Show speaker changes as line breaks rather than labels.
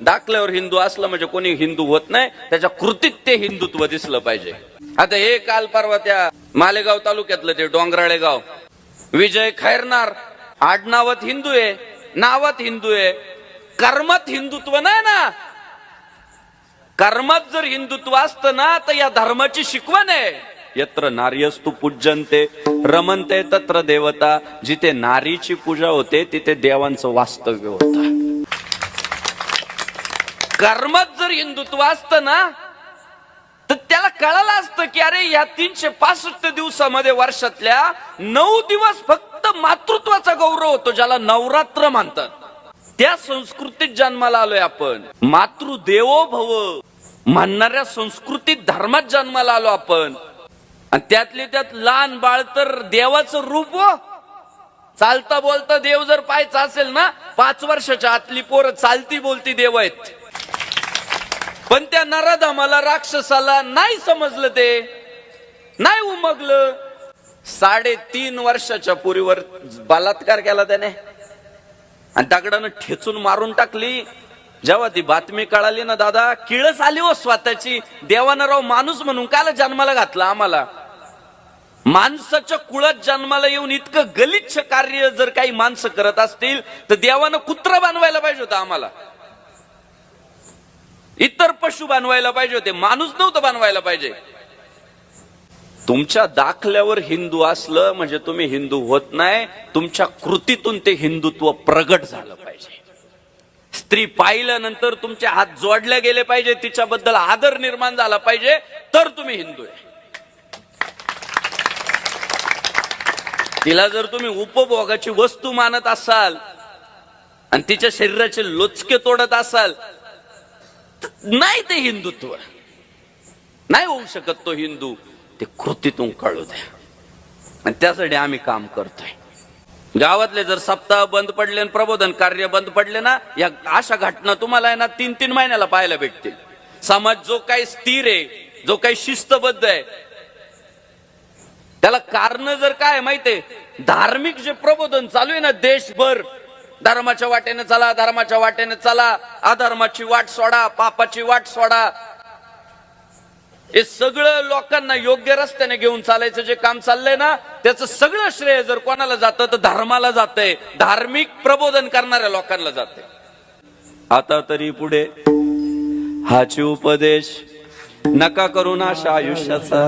दाखल्यावर हिंदू असलं म्हणजे कोणी हिंदू होत नाही, त्याच्या कृतीत ते हिंदुत्व दिसलं पाहिजे. आता हे काल परवा त्या मालेगाव तालुक्यातलं ते डोंगराळे गाव, विजय खैरनार आडनावात हिंदू आहे, नावात हिंदू आहे, कर्मात हिंदुत्व नाही ना. कर्मात जर हिंदुत्व असतं ना तर या धर्माची शिकवण आहे. यत्र नार्यस्तु पूज्यन्ते रमन्ते तत्र देवता. जिथे नारीची पूजा होते तिथे देवांचं वास्तव्य होतं. कर्मात जर हिंदुत्व असतं ना तर त्याला कळालं असतं की अरे या 365 दिवसामध्ये वर्षातल्या 9 दिवस फक्त मातृत्वाचा गौरव होतो, ज्याला नवरात्र म्हणतात. त्या संस्कृतीत जन्माला आलोय आपण. मातृदेवो भव म्हणणाऱ्या संस्कृतीत धर्मात जन्माला आलो आपण. आणि त्यातले त्यात लहान बाळ तर देवाचं रूप हो. चालता बोलता देव जर पाहायचा असेल ना, 5 वर्षाच्या आतली पोरं चालती बोलती देव आहेत. पण त्या नराधमाला, राक्षसाला नाही समजलं, ते नाही उमगलं. 3.5 वर्षाच्या पोरीवर बलात्कार केला त्याने आणि दगडानं ठेचून मारून टाकली. जेव्हा ती बातमी कळाली ना दादा, किळस आली हो स्वतःची. देवानं राव माणूस म्हणून काल जन्माला घातला आम्हाला. माणसाच्या कुळात जन्माला येऊन इतकं गलिच्छ कार्य जर काही माणसं करत असतील तर देवानं कुत्रा बनवायला पाहिजे होतं आम्हाला, इतर पशु बनवायला पाहिजे होते, माणूस नव्हतं बनवायला पाहिजे. तुमच्या दाखल्यावर हिंदू असलं म्हणजे तुम्ही हिंदू होत नाही, तुमच्या कृतीतून ते हिंदुत्व प्रगट झालं पाहिजे. स्त्री पाहिल्यानंतर तुमचे हात जोडले गेले पाहिजे, तिच्याबद्दल आदर निर्माण झाला पाहिजे, तर तुम्ही हिंदू आहे. तिला जर तुम्ही उपभोगाची वस्तू मानत असाल आणि तिच्या शरीराचे लोचके तोडत असाल, नाही ते हिंदुत्व नाही होऊ शकत. तो हिंदू ते कृतीतून कळू द्या. आणि त्यासाठी आम्ही काम करतोय. गावातले जर सप्ताह बंद पडले आणि प्रबोधन कार्य बंद पडले ना, या अशा घटना तुम्हाला आहे ना 3-3 महिन्याला पाहायला भेटतील. समाज जो काही स्थिर आहे, जो काही शिस्तबद्ध आहे, त्याला कारण जर काय माहितीये, धार्मिक जे प्रबोधन चालू आहे ना देशभर, धर्माच्या वाटेने चला, धर्माच्या वाटेने चला, अधर्माची वाट सोडा, पापाची वाट सोडा, हे सगळं लोकांना योग्य रस्त्याने घेऊन चालायचं जे काम चाललंय ना, त्याचं सगळं श्रेय जर कोणाला जातं तर धर्माला जातंय, धार्मिक प्रबोधन करणाऱ्या लोकांना जातंय. आता तरी पुढे हाची उपदेश नका करू नाश आयुष्याचा.